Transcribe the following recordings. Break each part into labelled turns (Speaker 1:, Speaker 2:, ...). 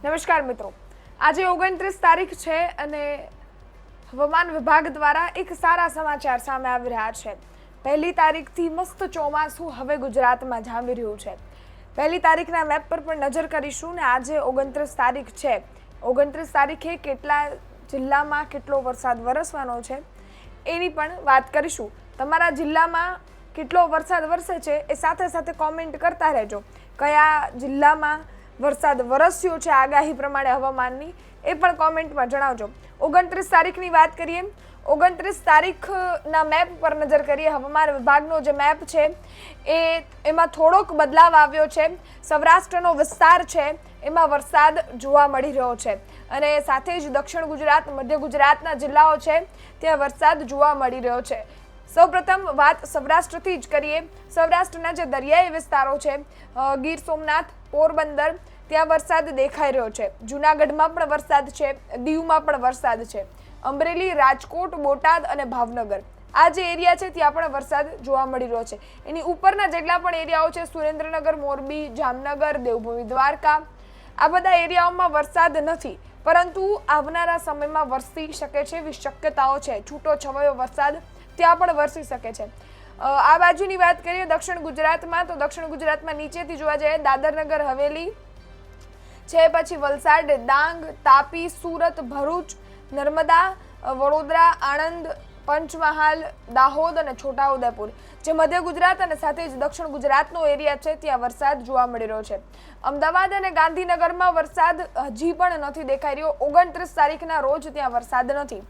Speaker 1: નમસ્કાર મિત્રો, આજે 29 તારીખ છે અને હવામાન વિભાગ દ્વારા એક સારા સમાચાર સામે આવી રહ્યા છે। પહેલી તારીખથી મસ્ત ચોમાસું હવે ગુજરાતમાં જામી રહ્યું છે। પહેલી તારીખના મેપ પર પણ નજર કરીશું ને આજે 29 તારીખ છે। 29 તારીખે કેટલા જિલ્લામાં કેટલો વરસાદ વરસવાનો છે એની પણ વાત કરીશું। તમારા જિલ્લામાં કેટલો વરસાદ વરસે છે એ સાથે સાથે કોમેન્ટ કરતા રહેજો। કયા જિલ્લામાં વરસાદ વરસ્યો છે આગાહી પ્રમાણે હવામાનની એ પણ કોમેન્ટમાં જણાવજો। 29 તારીખની વાત કરીએ। 29 તારીખના મેપ પર નજર કરીએ। હવામાન વિભાગનો જે મેપ છે એમાં થોડોક બદલાવ આવ્યો છે। સૌરાષ્ટ્રનો વિસ્તાર છે એમાં વરસાદ જોવા મળી રહ્યો છે અને સાથે જ દક્ષિણ ગુજરાત, મધ્ય ગુજરાતના જિલ્લાઓ છે ત્યાં વરસાદ જોવા મળી રહ્યો છે। સૌપ્રથમ વાત સૌરાષ્ટ્રથી જ કરીએ। સૌરાષ્ટ્રના જે દરિયાઈ વિસ્તારો છે, ગીર સોમનાથ, પોરબંદર, ત્યાં વરસાદ દેખાઈ રહ્યો છે। જૂનાગઢમાં પણ વરસાદ છે, દીવમાં પણ વરસાદ છે, અમરેલી, રાજકોટ, બોટાદ અને ભાવનગર આ જે એરિયા છે ત્યાં પણ વરસાદ જોવા મળી રહ્યો છે। એની ઉપરના જેટલા પણ એરિયાઓ છે, સુરેન્દ્રનગર, મોરબી, જામનગર, દેવભૂમિ, દ્વારકા, આ બધા એરિયાઓમાં વરસાદ નથી, પરંતુ આવનારા સમયમાં વરસી શકે છે એવી શક્યતાઓ છે। છૂટો છવાયો વરસાદ ત્યાં પણ વરસી શકે છે। આ બાજુની વાત કરીએ દક્ષિણ ગુજરાતમાં, તો દક્ષિણ ગુજરાતમાં નીચેથી જોવા જઈએ દાદરનગર હવેલી છે, પછી વલસાડ, ડાંગ, તાપી, સુરત, ભરૂચ, નર્મદા, વડોદરા, આણંદ, પંચમહાલ, દાહોદ અને છોટાઉદેપુર જે મધ્ય ગુજરાત અને સાથે જ દક્ષિણ ગુજરાતનો એરિયા છે ત્યાં વરસાદ જોવા મળી રહ્યો છે। અમદાવાદ અને ગાંધીનગરમાં વરસાદ હજી પણ નથી દેખાઈ રહ્યો। 29 તારીખના રોજ ત્યાં વરસાદ નથી।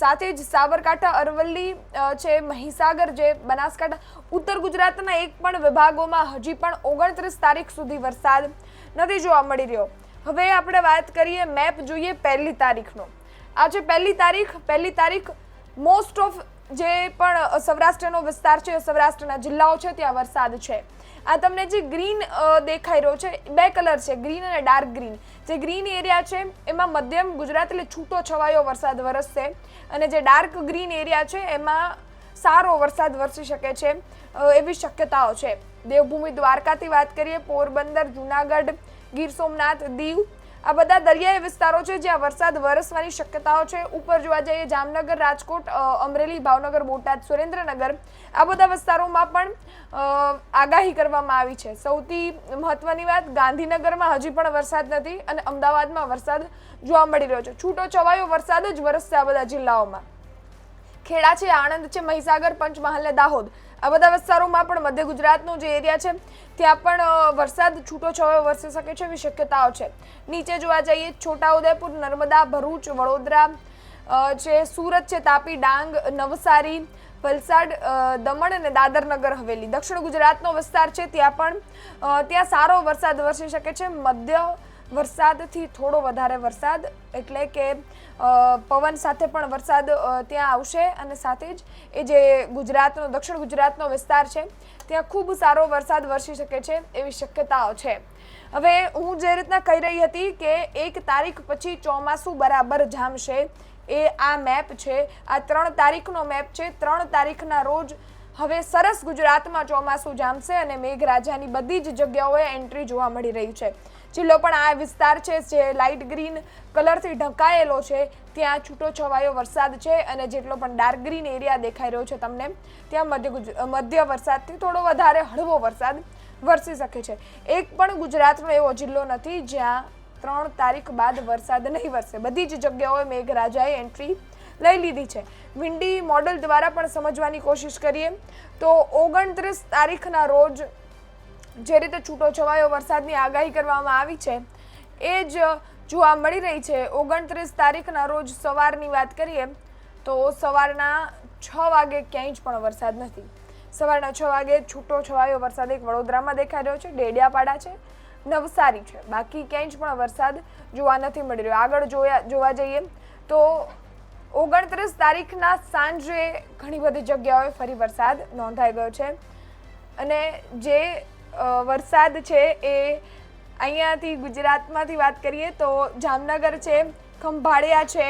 Speaker 1: સાથે જ સાબરકાંઠા, અરવલ્લી છે, મહીસાગર જે બનાસકાંઠા, ઉત્તર ગુજરાતના એક પણ વિભાગોમાં હજી પણ 29 તારીખ સુધી વરસાદ નથી જોવા મળી રહ્યો। હવે આપણે વાત કરીએ, મેપ જોઈએ પહેલી તારીખનો। આજે પહેલી તારીખ મોસ્ટ ઓફ જે પણ સૌરાષ્ટ્રનો વિસ્તાર છે, સૌરાષ્ટ્રના જિલ્લાઓ છે ત્યાં વરસાદ છે। આ તમને જે ગ્રીન દેખાઈ રહ્યો છે, બે કલર છે, ગ્રીન અને ડાર્ક ગ્રીન। જે ગ્રીન એરિયા છે એમાં મધ્યમ ગુજરાત એટલે છૂટો છવાયો વરસાદ વરસશે અને જે ડાર્ક ગ્રીન એરિયા છે એમાં સારો વરસાદ વરસી શકે છે એવી શક્યતાઓ છે। દેવભૂમિ દ્વારકાથી વાત કરીએ, પોરબંદર, જૂનાગઢ, ગીર સોમનાથ, દીવ આ બધા દરિયાઈ વિસ્તારો છે જ્યાં વરસાદ વરસવાની શક્યતાઓ છે। ઉપર જોવા જઈએ જામનગર, રાજકોટ, અમરેલી, ભાવનગર, બોટાદ, સુરેન્દ્રનગર આ બધા વિસ્તારોમાં પણ આગાહી કરવામાં આવી છે। સૌથી મહત્વની વાત, ગાંધીનગરમાં હજી પણ વરસાદ નથી અને અમદાવાદમાં વરસાદ જોવા મળી રહ્યો છે। છૂટો છવાયો વરસાદ જ વરસશે આ બધા જિલ્લાઓમાં। ખેડા છે, આણંદ છે, મહીસાગર, પંચમહાલ ને દાહોદ આ બધા વિસ્તારોમાં પણ મધ્ય ગુજરાતનો જે એરિયા છે ત્યાં પણ વરસાદ છૂટો છવાયો વરસી શકે છે એવી શક્યતાઓ છે। નીચે જોવા જઈએ છોટાઉદેપુર, નર્મદા, ભરૂચ, વડોદરા છે, સુરત છે, તાપી, ડાંગ, નવસારી, વલસાડ, દમણ અને દાદરનગર હવેલી દક્ષિણ ગુજરાતનો વિસ્તાર છે ત્યાં સારો વરસાદ વરસી શકે છે। મધ્ય વરસાદથી થોડો વધારે વરસાદ એટલે કે પવન સાથે પણ વરસાદ ત્યાં આવશે અને સાથે જ એ જે દક્ષિણ ગુજરાતનો વિસ્તાર છે ત્યાં ખૂબ સારો વરસાદ વરસી શકે છે એવી શક્યતાઓ છે। હવે હું જે રીતના કહી રહી હતી કે 1 તારીખ પછી ચોમાસું બરાબર જામશે, એ આ મેપ છે, આ 3 તારીખનો મેપ છે। 3 તારીખના રોજ હવે સરસ ગુજરાતમાં ચોમાસું જામશે અને મેઘરાજાની બધી જ જગ્યાઓએ એન્ટ્રી જોવા મળી રહી છે। જિલ્લો પણ આ વિસ્તાર છે જે લાઇટ ગ્રીન કલરથી ઢંકાયેલો છે ત્યાં છૂટો છવાયો વરસાદ છે અને જેટલો પણ ડાર્ક ગ્રીન એરિયા દેખાઈ રહ્યો છે તમને ત્યાં મધ્ય વરસાદથી થોડો વધારે હળવો વરસાદ વરસી શકે છે। એક પણ ગુજરાતનો એવો જિલ્લો નથી જ્યાં 3 તારીખ બાદ વરસાદ નહીં વરસે। બધી જ જગ્યાઓએ મેઘરાજાએ એન્ટ્રી લઈ લીધી છે। વિન્ડી મોડલ દ્વારા પણ સમજવાની કોશિશ કરીએ તો 29 તારીખના રોજ જે રીતે છૂટો છવાયો વરસાદની આગાહી કરવામાં આવી છે એ જ જોવા મળી રહી છે। 29 તારીખના રોજ સવારની વાત કરીએ તો સવારના 6 વાગે ક્યાંય જ પણ વરસાદ નથી। સવારના 6 વાગે છૂટો છવાયો વરસાદ એક વડોદરામાં દેખાઈ રહ્યો છે, ડેડિયાપાડા છે, નવસારી છે, બાકી ક્યાંય જ પણ વરસાદ જોવા નથી મળી રહ્યો। આગળ જોવા જઈએ તો 29 તારીખના સાંજે ઘણી બધી જગ્યાઓએ ફરી વરસાદ નોંધાઈ ગયો છે અને જે વરસાદ છે એ અહીંયાથી ગુજરાતમાંથી વાત કરીએ તો જામનગર છે, ખંભાળિયા છે,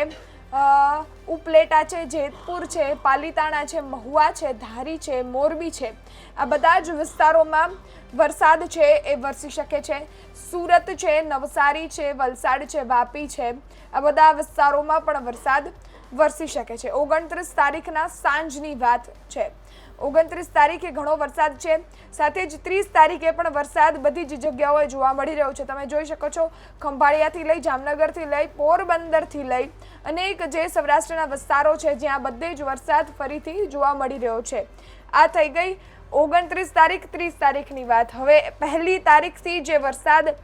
Speaker 1: ઉપલેટા છે, જેતપુર છે, પાલીતાણા છે, મહુવા છે, ધારી છે, મોરબી છે આ બધા જ વિસ્તારોમાં વરસાદ છે એ વરસી શકે છે. સુરત છે, નવસારી છે, વલસાડ છે, વાપી છે, આ બધા વિસ્તારોમાં પણ વરસાદ વરસી શકે છે. 29 તારીખના સાંજની વાત છે. 29 તારીખે ઘણો વરસાદ છે. સાથે જ 30 તારીખે પણ વરસાદ બધી જ જગ્યાઓએ જોવા મળી રહ્યો છે. તમે જોઈ શકો છો, ખંભાળિયાથી લઈ, જામનગરથી લઈ, પોરબંદરથી લઈ અનેક જે સૌરાષ્ટ્રના વિસ્તારો છે જ્યાં બધે જ વરસાદ ફરીથી જોવા મળી રહ્યો છે. આ થઈ ગઈ 29 તારીખ. 30 તારીખની વાત. હવે 1લી તારીખથી જે વરસાદ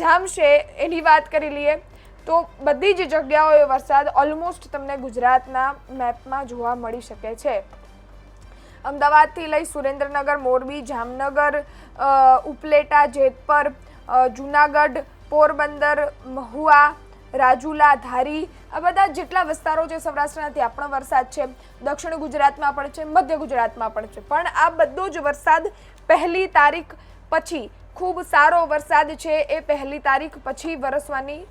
Speaker 1: જામશે એની વાત કરી લઈએ તો બધી જ જગ્યાઓએ વરસાદ ઓલમોસ્ટ તમને ગુજરાતના મેપમાં જોવા મળી શકે છે. અમદાવાદથી લઈ સુરેન્દ્રનગર, મોરબી, જામનગર, ઉપલેટા, જેતપર, જૂનાગઢ, પોરબંદર, મહુવા, રાજુલા, ધારી, આ બધા જેટલા વિસ્તારો છે સૌરાષ્ટ્રના ત્યાં પણ વરસાદ છે. દક્ષિણ ગુજરાતમાં પણ છે, મધ્ય ગુજરાતમાં પણ છે. પણ આ બધો જ વરસાદ 1લી તારીખ પછી, ખૂબ સારો વરસાદ છે એ 1લી તારીખ પછી વરસવાની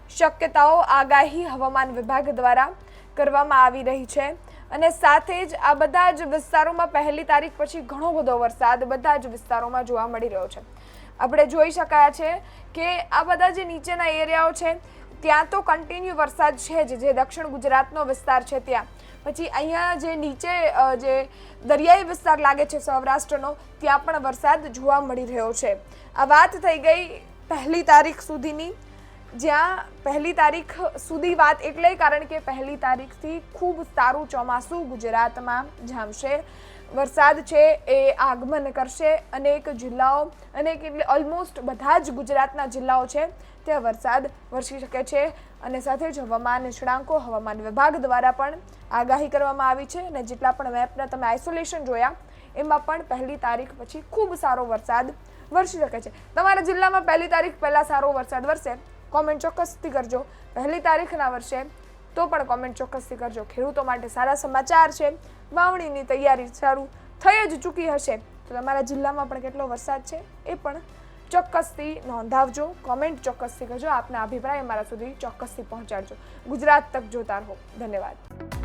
Speaker 1: શક્યતાઓ આગાહી હવામાન વિભાગ દ્વારા કરવામાં આવી રહી છે. અને સાથે જ આ બધા જ વિસ્તારોમાં 1લી તારીખ પછી ઘણો બધો વરસાદ બધા જ વિસ્તારોમાં જોવા મળી રહ્યો છે. આપણે જોઈ શકાયા છે કે આ બધા જે નીચેના એરિયાઓ છે ત્યાં તો કન્ટિન્યુ વરસાદ છે જ, જે દક્ષિણ ગુજરાતનો વિસ્તાર છે ત્યાં. પછી અહીંયા જે નીચે જે દરિયાઈ વિસ્તાર લાગે છે સૌરાષ્ટ્રનો, ત્યાં પણ વરસાદ જોવા મળી રહ્યો છે. આ વાત થઈ ગઈ 1લી તારીખ સુધીની, જ્યાં 1લી તારીખ સુધી વાત એટલે કારણ કે 1લી તારીખથી ખૂબ સારું ચોમાસું ગુજરાતમાં જામશે. વરસાદ છે એ આગમન કરશે. અનેક જિલ્લાઓ, અનેક એટલે ઓલમોસ્ટ બધા જ ગુજરાતના જિલ્લાઓ છે ત્યાં વરસાદ વરસી શકે છે. અને સાથે જ હવામાન નિષ્ણાંકો, હવામાન વિભાગ દ્વારા પણ આગાહી કરવામાં આવી છે. અને જેટલા પણ મેપના તમે આઇસોલેશન જોયા એમાં પણ 1લી તારીખ પછી ખૂબ સારો વરસાદ વરસી શકે છે. તમારા જિલ્લામાં 1લી તારીખ પહેલાં સારો વરસાદ વરસે કોમેન્ટ ચોક્કસથી કરજો. 1લી તારીખના વર્ષે તો પણ કોમેન્ટ ચોક્કસથી કરજો. ખેડૂતો માટે સારા સમાચાર છે. વાવણીની તૈયારી શરૂ થઈ જ ચૂકી હશે તો તમારા જિલ્લામાં પણ કેટલો વરસાદ છે એ પણ ચોક્કસથી નોંધાવજો. કોમેન્ટ ચોક્કસથી કરજો. આપના અભિપ્રાય અમારા સુધી ચોક્કસથી પહોંચાડજો. ગુજરાત તક જોતા રહો. ધન્યવાદ.